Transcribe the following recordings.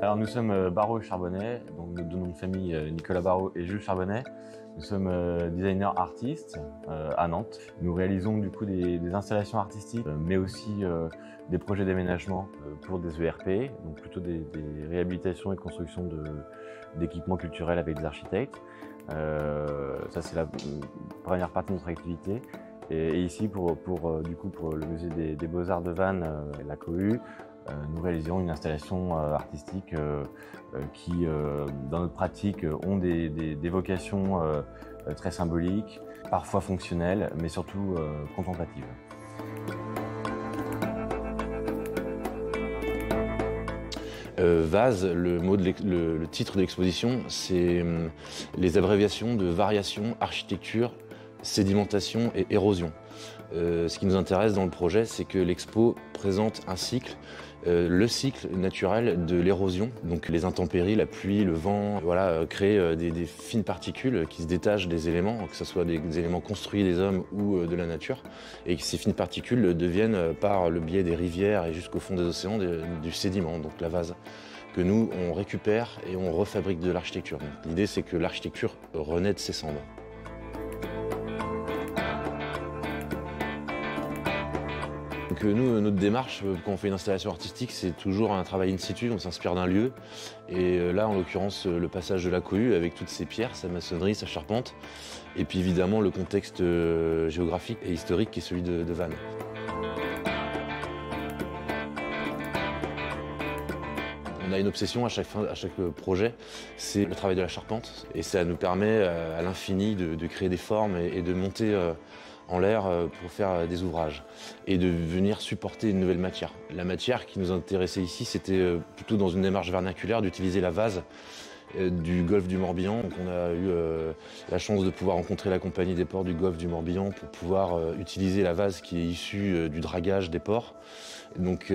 Alors nous sommes Barraud et Charbonnet, donc nos deux noms de famille Nicolas Barraud et Jules Charbonnet. Nous sommes designers artistes à Nantes. Nous réalisons du coup des installations artistiques, mais aussi des projets d'aménagement pour des ERP, donc plutôt des réhabilitations et constructions d'équipements culturels avec des architectes. Ça c'est la première partie de notre activité. Et ici pour le musée des Beaux-Arts de Vannes, la Cohue, nous réalisons une installation artistique qui, dans notre pratique, ont des vocations très symboliques, parfois fonctionnelles, mais surtout contemplatives. Vase, le titre de l'exposition, c'est les abréviations de variation, architecture, sédimentation et érosion. Ce qui nous intéresse dans le projet, c'est que l'expo présente un cycle, le cycle naturel de l'érosion, donc les intempéries, la pluie, le vent, voilà, créent des fines particules qui se détachent des éléments, que ce soit des éléments construits des hommes ou de la nature, et que ces fines particules deviennent, par le biais des rivières et jusqu'au fond des océans, du sédiment, donc la vase, que nous on récupère et on refabrique de l'architecture. L'idée, c'est que l'architecture renaît de ses cendres. Donc nous, notre démarche, quand on fait une installation artistique, c'est toujours un travail in situ, on s'inspire d'un lieu. Et là, en l'occurrence, le passage de la Cohue avec toutes ses pierres, sa maçonnerie, sa charpente. Et puis évidemment, le contexte géographique et historique qui est celui de Vannes. On a une obsession à chaque projet, c'est le travail de la charpente. Et ça nous permet à l'infini de créer des formes et de monter en l'air pour faire des ouvrages et de venir supporter une nouvelle matière. La matière qui nous intéressait ici, c'était plutôt dans une démarche vernaculaire d'utiliser la vase du golfe du Morbihan. Donc on a eu la chance de pouvoir rencontrer la compagnie des ports du golfe du Morbihan pour pouvoir utiliser la vase qui est issue du dragage des ports. Donc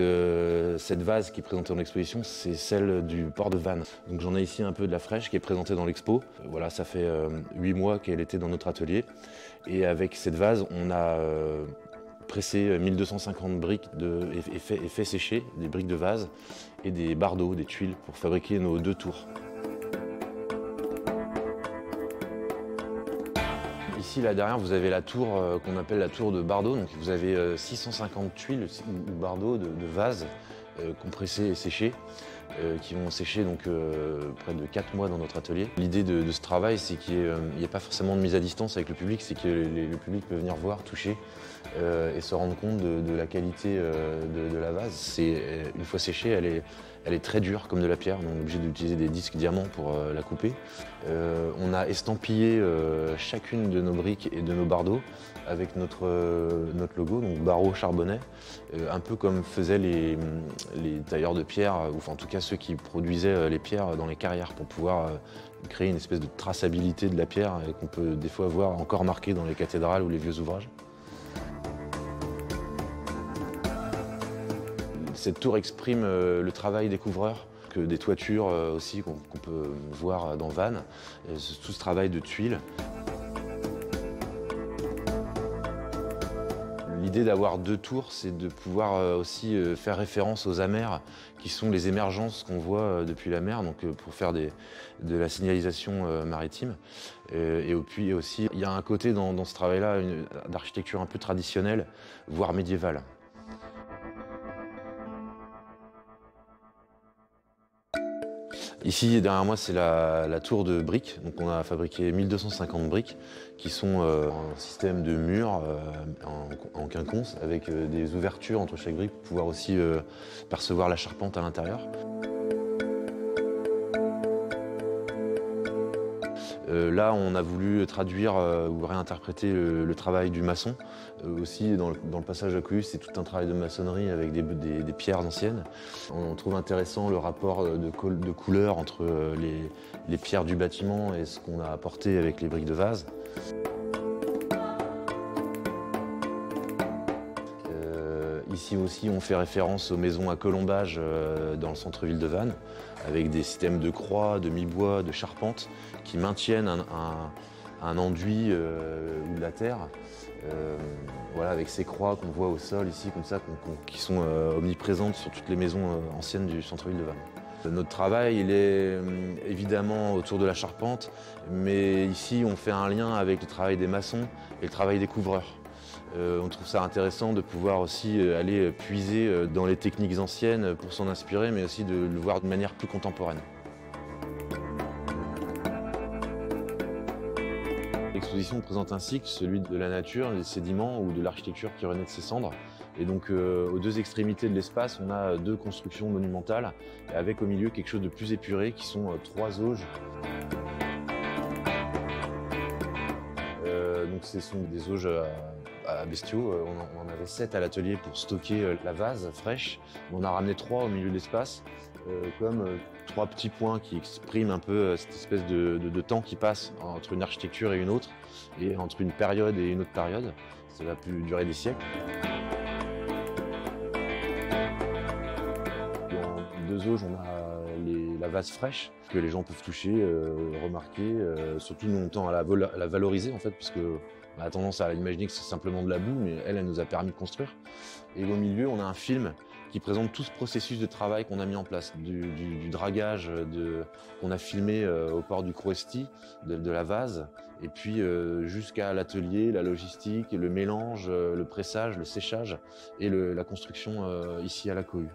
cette vase qui est présentée dans l'exposition, c'est celle du port de Vannes. Donc j'en ai ici un peu de la fraîche qui est présentée dans l'expo. Voilà, ça fait 8 mois qu'elle était dans notre atelier. Et avec cette vase, on a pressé 1250 briques et fait sécher des briques de vase et des bardeaux, des tuiles pour fabriquer nos 2 tours. Ici, là derrière, vous avez la tour qu'on appelle la tour de Bardeaux. Donc vous avez 650 tuiles ou bardeaux de vases compressés et séchés, qui vont sécher donc près de 4 mois dans notre atelier. L'idée de ce travail, c'est qu'il n'y ait pas forcément de mise à distance avec le public, c'est que le public peut venir voir, toucher et se rendre compte de la qualité de la vase. Une fois séchée, elle est très dure comme de la pierre, donc on est obligé d'utiliser des disques diamants pour la couper. On a estampillé chacune de nos briques et de nos bardeaux avec notre logo, donc Barraud Charbonnet, un peu comme faisaient les tailleurs de pierre, ou enfin, en tout cas ceux qui produisaient les pierres dans les carrières pour pouvoir créer une espèce de traçabilité de la pierre qu'on peut des fois voir encore marquée dans les cathédrales ou les vieux ouvrages. Cette tour exprime le travail des couvreurs, des toitures aussi qu'on peut voir dans Vannes, tout ce travail de tuiles. L'idée d'avoir 2 tours, c'est de pouvoir aussi faire référence aux amers, qui sont les émergences qu'on voit depuis la mer, donc pour faire de la signalisation maritime. Et puis aussi, il y a un côté dans ce travail-là d'architecture un peu traditionnelle, voire médiévale. Ici, derrière moi, c'est la tour de briques. Donc on a fabriqué 1250 briques qui sont un système de murs en quinconce avec des ouvertures entre chaque brique pour pouvoir aussi percevoir la charpente à l'intérieur. Là, on a voulu traduire ou réinterpréter le travail du maçon. Aussi, dans le passage à Cohue, c'est tout un travail de maçonnerie avec des pierres anciennes. On trouve intéressant le rapport de couleur entre les pierres du bâtiment et ce qu'on a apporté avec les briques de vase. Ici aussi, on fait référence aux maisons à colombage dans le centre-ville de Vannes, avec des systèmes de croix, de mi-bois, de charpente, qui maintiennent un enduit ou de la terre. Voilà, avec ces croix qu'on voit au sol ici, comme ça, qui sont omniprésentes sur toutes les maisons anciennes du centre-ville de Vannes. Notre travail, il est évidemment autour de la charpente, mais ici on fait un lien avec le travail des maçons et le travail des couvreurs. On trouve ça intéressant de pouvoir aussi aller puiser dans les techniques anciennes pour s'en inspirer, mais aussi de le voir de manière plus contemporaine. L'exposition présente un cycle, celui de la nature, des sédiments ou de l'architecture qui renaît de ses cendres. Et donc aux deux extrémités de l'espace, on a deux constructions monumentales, avec au milieu quelque chose de plus épuré qui sont trois auges. Donc ce sont des auges à bestiaux. On en avait 7 à l'atelier pour stocker la vase fraîche. On en a ramené 3 au milieu de l'espace, comme 3 petits points qui expriment un peu cette espèce de temps qui passe entre une architecture et une autre, et entre une période et une autre période. Ça va plus durer des siècles. Dans 2 auges, on a la vase fraîche que les gens peuvent toucher, remarquer. Surtout nous, on tend à la valoriser en fait, parce que on a tendance à imaginer que c'est simplement de la boue, mais elle nous a permis de construire. Et au milieu, on a un film qui présente tout ce processus de travail qu'on a mis en place, du dragage qu'on a filmé au port du Crouesti, de la vase, et puis jusqu'à l'atelier, la logistique, le mélange, le pressage, le séchage et la construction ici à la cohue.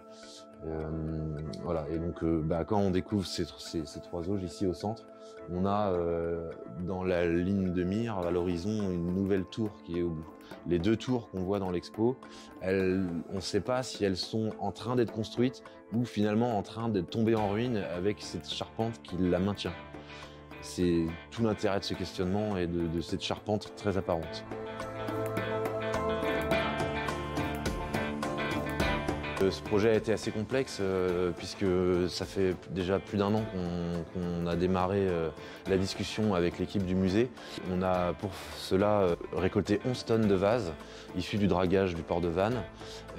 Voilà. Et donc quand on découvre ces 3 auges ici au centre, on a dans la ligne de mire, à l'horizon, une nouvelle tour qui est au bout. Les 2 tours qu'on voit dans l'expo, on ne sait pas si elles sont en train d'être construites ou finalement en train d'être tombées en ruine avec cette charpente qui la maintient. C'est tout l'intérêt de ce questionnement et de cette charpente très apparente. Ce projet a été assez complexe puisque ça fait déjà plus d'1 an qu'on a démarré la discussion avec l'équipe du musée. On a pour cela récolté 11 tonnes de vases issus du dragage du port de Vannes.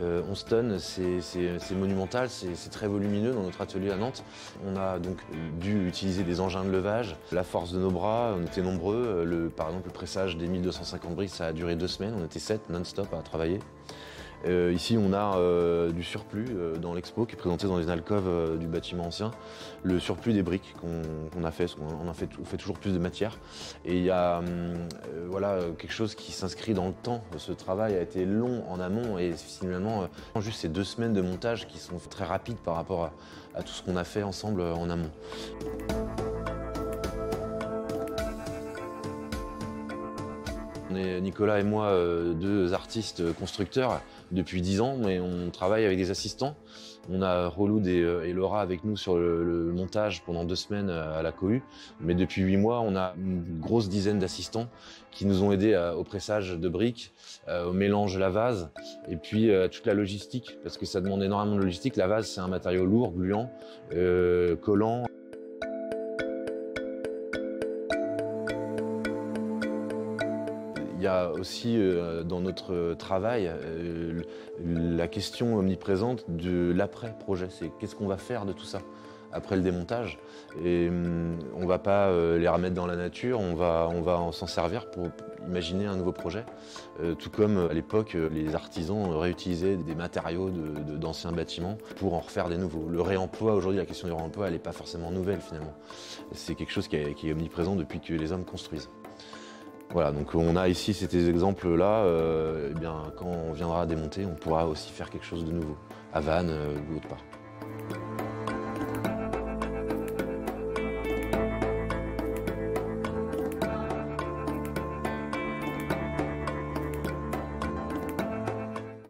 11 tonnes, c'est monumental, c'est très volumineux dans notre atelier à Nantes. On a donc dû utiliser des engins de levage, la force de nos bras, on était nombreux. Par exemple, le pressage des 1250 briques, ça a duré 2 semaines, on était 7 non-stop à travailler. Ici, on a du surplus dans l'expo qui est présenté dans les alcôves du bâtiment ancien. Le surplus des briques qu'on a fait, parce on fait toujours plus de matière. Et il y a voilà, quelque chose qui s'inscrit dans le temps. Ce travail a été long en amont et finalement, juste ces 2 semaines de montage qui sont très rapides par rapport à tout ce qu'on a fait ensemble en amont. On est, Nicolas et moi, 2 artistes constructeurs depuis 10 ans, mais on travaille avec des assistants. On a Reloud et Laura avec nous sur le montage pendant 2 semaines à la cohue. Mais depuis 8 mois, on a une grosse dizaine d'assistants qui nous ont aidés au pressage de briques, au mélange de la vase et puis toute la logistique, parce que ça demande énormément de logistique. La vase, c'est un matériau lourd, gluant, collant. Il y a aussi dans notre travail la question omniprésente de l'après-projet. C'est qu'est-ce qu'on va faire de tout ça après le démontage. Et on ne va pas les remettre dans la nature, on va s'en servir pour imaginer un nouveau projet. Tout comme à l'époque, les artisans réutilisaient des matériaux d'anciens bâtiments pour en refaire des nouveaux. Le réemploi, aujourd'hui, la question du réemploi, elle n'est pas forcément nouvelle finalement. C'est quelque chose qui est omniprésent depuis que les hommes construisent. Voilà, donc on a ici ces exemples-là. Eh bien, quand on viendra démonter, on pourra aussi faire quelque chose de nouveau, à Vannes ou autre part.